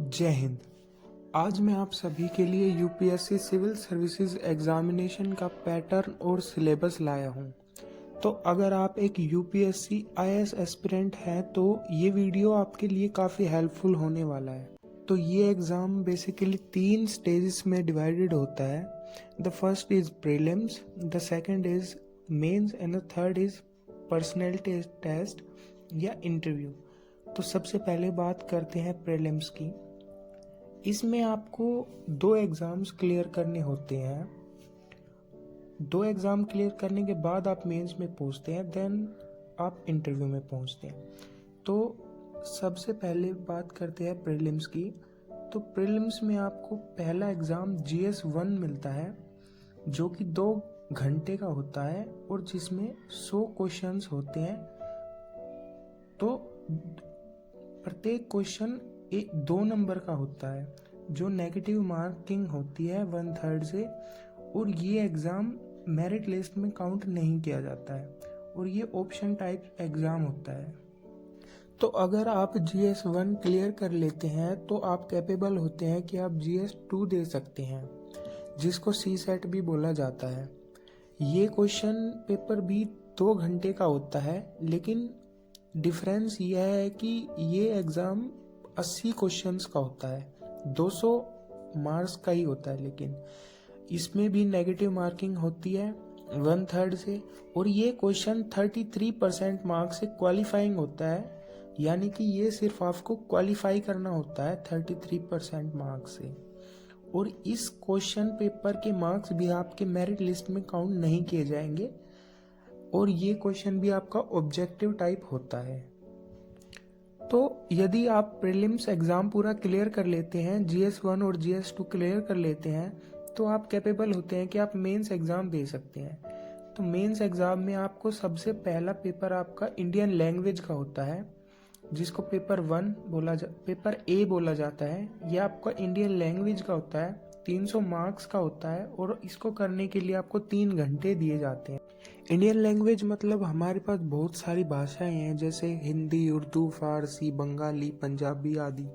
जय हिंद। आज मैं आप सभी के लिए यूपीएससी सिविल सर्विसेज एग्जामिनेशन का पैटर्न और सिलेबस लाया हूं। तो अगर आप एक यूपीएससी आईएएस एस्पिरेंट हैं तो ये वीडियो आपके लिए काफ़ी हेल्पफुल होने वाला है। तो ये एग्ज़ाम बेसिकली 3 स्टेजेस में डिवाइडेड होता है। The first is prelims, the second is mains and the third is personality test या इंटरव्यू। तो सबसे पहले बात करते हैं प्रीलिम्स की। इसमें आपको 2 एग्ज़ाम्स क्लियर करने होते हैं। 2 एग्ज़ाम क्लियर करने के बाद आप मेंस में पहुंचते हैं, देन आप इंटरव्यू में पहुंचते हैं। तो सबसे पहले बात करते हैं प्रीलिम्स की। तो प्रीलिम्स में आपको पहला एग्ज़ाम GS 1 मिलता है, जो कि 2 घंटे का होता है और जिसमें 100 क्वेश्चंस होते हैं। तो प्रत्येक क्वेश्चन 2 नंबर का होता है, जो नेगेटिव मार्किंग होती है 1/3 से, और ये एग्ज़ाम मेरिट लिस्ट में काउंट नहीं किया जाता है और ये ऑप्शन टाइप एग्ज़ाम होता है। तो अगर आप GS 1 क्लियर कर लेते हैं तो आप कैपेबल होते हैं कि आप GS 2 दे सकते हैं, जिसको CSET भी बोला जाता है। ये क्वेश्चन पेपर भी 2 घंटे का होता है, लेकिन डिफरेंस यह है कि ये एग्ज़ाम 80 क्वेश्चंस का होता है, 200 मार्क्स का ही होता है, लेकिन इसमें भी नेगेटिव मार्किंग होती है 1/3 से, और ये क्वेश्चन 33% मार्क्स से क्वालिफाइंग होता है, यानी कि ये सिर्फ आपको क्वालिफाई करना होता है 33% मार्क्स से। और इस क्वेश्चन पेपर के मार्क्स भी आपके मेरिट लिस्ट में काउंट नहीं किए जाएंगे, और ये क्वेश्चन भी आपका ऑब्जेक्टिव टाइप होता है। तो यदि आप प्रीलिम्स एग्ज़ाम पूरा क्लियर कर लेते हैं, GS 1 और GS 2 क्लियर कर लेते हैं, तो आप कैपेबल होते हैं कि आप मेंस एग्ज़ाम दे सकते हैं। तो मेंस एग्ज़ाम में आपको सबसे पहला पेपर आपका इंडियन लैंग्वेज का होता है, जिसको पेपर A बोला जाता है। यह आपका इंडियन लैंग्वेज का होता है, 300 मार्क्स का होता है, और इसको करने के लिए आपको 3 घंटे दिए जाते हैं। इंडियन लैंग्वेज मतलब हमारे पास बहुत सारी भाषाएं हैं, जैसे हिंदी, उर्दू, फारसी, बंगाली, पंजाबी आदि।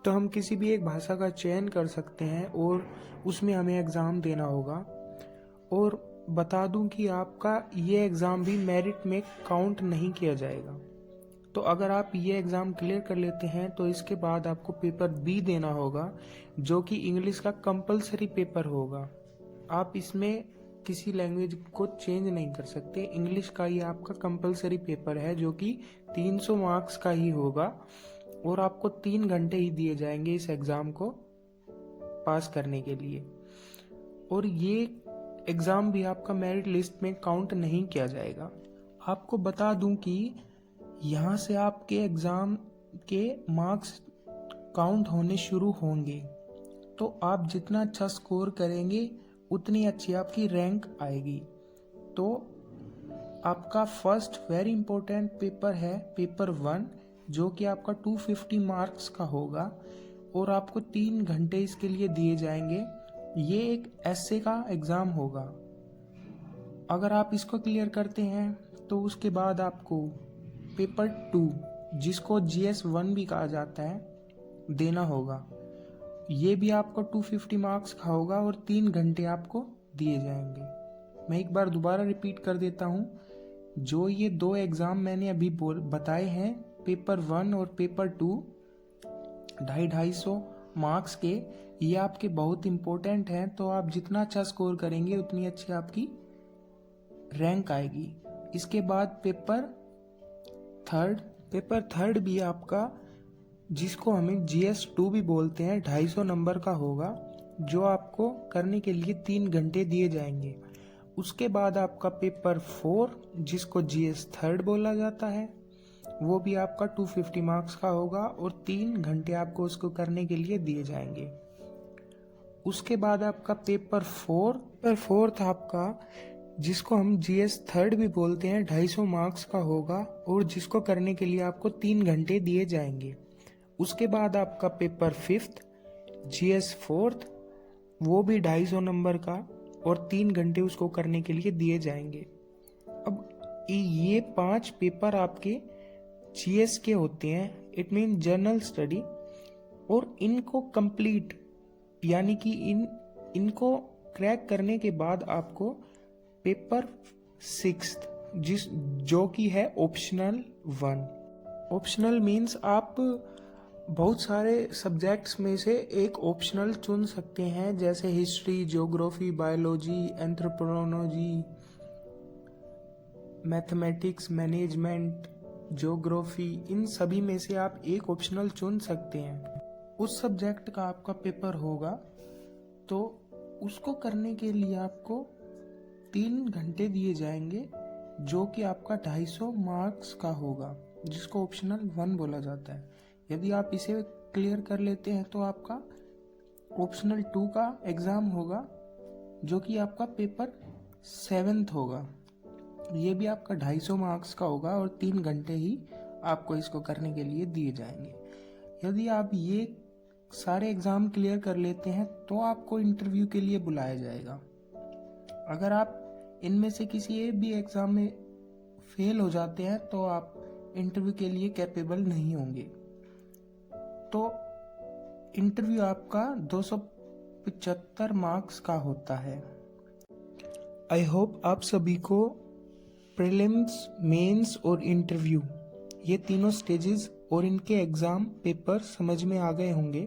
तो हम किसी भी एक भाषा का चयन कर सकते हैं और उसमें हमें एग्ज़ाम देना होगा। और बता दूं कि आपका ये एग्ज़ाम भी मेरिट में काउंट नहीं किया जाएगा। तो अगर आप ये एग्ज़ाम क्लियर कर लेते हैं तो इसके बाद आपको पेपर B देना होगा, जो कि इंग्लिश का कंपलसरी पेपर होगा। आप इसमें किसी लैंग्वेज को चेंज नहीं कर सकते। इंग्लिश का ही आपका कंपलसरी पेपर है, जो कि 300 मार्क्स का ही होगा, और आपको 3 घंटे ही दिए जाएंगे इस एग्ज़ाम को पास करने के लिए। और ये एग्ज़ाम भी आपका मेरिट लिस्ट में काउंट नहीं किया जाएगा। आपको बता दूं कि यहाँ से आपके एग्ज़ाम के मार्क्स काउंट होने शुरू होंगे। तो आप जितना अच्छा स्कोर करेंगे उतनी अच्छी आपकी रैंक आएगी। तो आपका फर्स्ट वेरी इंपॉर्टेंट पेपर है पेपर 1, जो कि आपका 250 मार्क्स का होगा, और आपको 3 घंटे इसके लिए दिए जाएंगे। ये एक ऐसे का एग्ज़ाम होगा। अगर आप इसको क्लियर करते हैं तो उसके बाद आपको पेपर 2, जिसको GS 1 भी कहा जाता है, देना होगा। ये भी आपको 250 मार्क्स का होगा और 3 घंटे आपको दिए जाएंगे। मैं एक बार दोबारा रिपीट कर देता हूँ, जो ये 2 एग्ज़ाम मैंने अभी बताए हैं, पेपर 1 और पेपर 2, 250 मार्क्स के, ये आपके बहुत इम्पोर्टेंट हैं। तो आप जितना अच्छा स्कोर करेंगे उतनी अच्छी आपकी रैंक आएगी। इसके बाद पेपर थर्ड भी आपका, जिसको हमें GS 2 भी बोलते हैं, 250 नंबर का होगा, जो आपको करने के लिए 3 घंटे दिए जाएंगे। उसके बाद आपका पेपर 4, जिसको GS 3 बोला जाता है, वो भी आपका 250 मार्क्स का होगा और 3 घंटे आपको उसको करने के लिए दिए जाएंगे। उसके बाद आपका पेपर 4 आपका, जिसको हम GS 3 भी बोलते हैं, 250 मार्क्स का होगा और जिसको करने के लिए आपको 3 घंटे दिए जाएंगे। उसके बाद आपका पेपर 5 GS 4, वो भी 250 नंबर का, और 3 घंटे उसको करने के लिए दिए जाएंगे। अब ये 5 पेपर आपके GS के होते हैं, इट मीन जनरल स्टडी, और इनको कंप्लीट यानी कि इनको क्रैक करने के बाद आपको पेपर 6 जो कि है ऑप्शनल 1। ऑप्शनल मीन्स आप बहुत सारे सब्जेक्ट्स में से एक ऑप्शनल चुन सकते हैं, जैसे history, geography, biology, anthropology, mathematics, management, geography, इन सभी में से आप एक ऑप्शनल चुन सकते हैं। उस सब्जेक्ट का आपका पेपर होगा, तो उसको करने के लिए आपको 3 घंटे दिए जाएंगे, जो कि आपका 250 मार्क्स का होगा, जिसको ऑप्शनल 1 बोला जाता है। यदि आप इसे क्लियर कर लेते हैं तो आपका ऑप्शनल 2 का एग्ज़ाम होगा, जो कि आपका पेपर 7 होगा। ये भी आपका 250 मार्क्स का होगा और 3 घंटे ही आपको इसको करने के लिए दिए जाएंगे। यदि आप ये सारे एग्ज़ाम क्लियर कर लेते हैं तो आपको इंटरव्यू के लिए बुलाया जाएगा। अगर आप इनमें से किसी एक भी एग्ज़ाम में फेल हो जाते हैं तो आप इंटरव्यू के लिए कैपेबल नहीं होंगे। तो इंटरव्यू आपका 275 मार्क्स का होता है। आई होप आप सभी को प्रीलिम्स, मेंस और इंटरव्यू ये तीनों स्टेजेस और इनके एग्ज़ाम पेपर समझ में आ गए होंगे।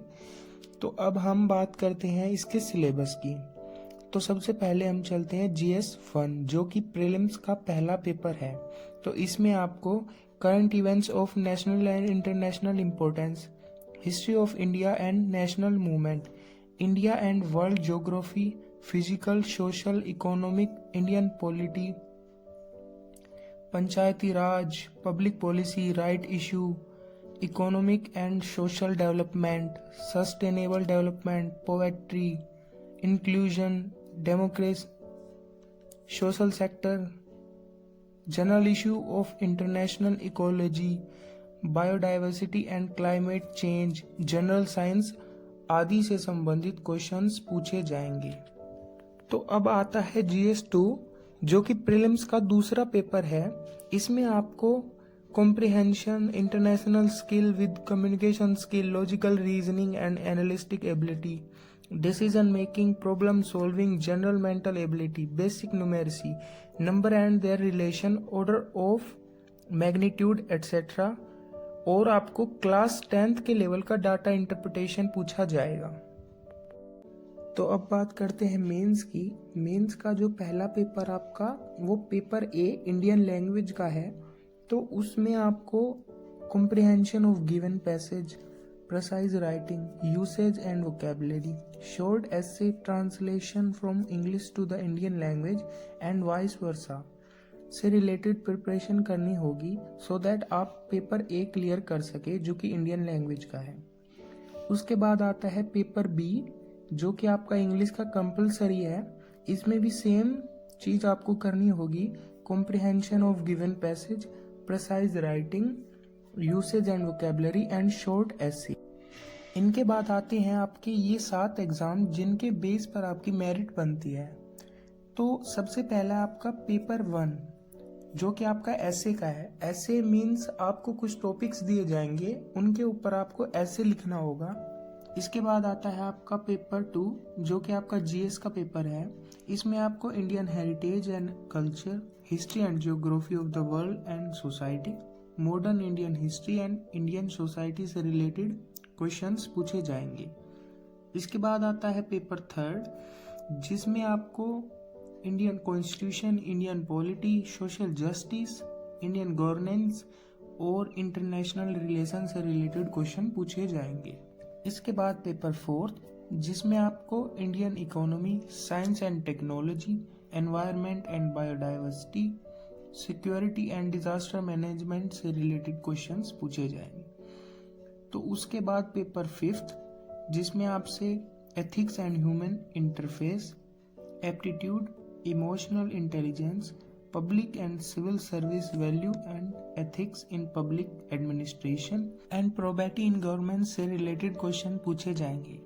तो अब हम बात करते हैं इसके सिलेबस की। तो सबसे पहले हम चलते हैं GS 1, जो कि प्रीलिम्स का पहला पेपर है। तो इसमें आपको current events of national and international importance, history of India and national movement, India and world geography, physical, social, economic, Indian polity, Panchayati Raj, public policy, right issue, economic and social development, sustainable development, poetry, inclusion, democracy, social sector, general issue of international ecology, biodiversity and climate change, general science आदि से संबंधित questions पूछे जाएंगे। तो अब आता है GS 2, जो कि प्रीलिम्स का दूसरा पेपर है। इसमें आपको comprehension, international skill with communication skill, logical reasoning and analytic ability, decision making, problem solving, general mental ability, basic numeracy, number and there relation, order of magnitude etcetera, और आपको class 10th के level का data interpretation पूछा जाएगा। तो अब बात करते हैं मेंस की। मेंस का जो पहला पेपर आपका वो पेपर A इंडियन लैंग्वेज का है। तो उसमें आपको comprehension of given passage, precise writing, usage and vocabulary, short essay, translation from English to the Indian language and vice versa से रिलेटेड प्रिपरेशन करनी होगी, सो दैट आप पेपर A क्लियर कर सके, जो कि इंडियन लैंग्वेज का है। उसके बाद आता है पेपर B, जो कि आपका इंग्लिश का कंपलसरी है। इसमें भी सेम चीज़ आपको करनी होगी, comprehension of given passage, precise writing, usage and vocabulary and short essay. इनके बाद आते हैं आपके ये 7 एग्जाम जिनके बेस पर आपकी मेरिट बनती है। तो सबसे पहला आपका पेपर 1, जो कि आपका ऐसे का है। ऐसे मीन्स आपको कुछ टॉपिक्स दिए जाएंगे, उनके ऊपर आपको ऐसे लिखना होगा। इसके बाद आता है आपका पेपर 2, जो कि आपका GS का पेपर है। इसमें आपको Indian heritage and culture, history and geography of the world and society, modern Indian history and Indian society से रिलेटेड क्वेश्चंस पूछे जाएंगे। इसके बाद आता है पेपर 3, जिसमें आपको Indian constitution, Indian polity, social justice, Indian governance और इंटरनेशनल रिलेशन से रिलेटेड क्वेश्चन पूछे जाएंगे। इसके बाद पेपर 4, जिसमें आपको Indian economy, science and technology, environment and biodiversity, security and disaster management से रिलेटेड क्वेश्चंस पूछे जाएंगे। तो उसके बाद पेपर 5, जिसमें आपसे ethics and human interface, aptitude, emotional intelligence, public and civil service value and ethics in public administration and probity in government से related question पूछे जाएंगे।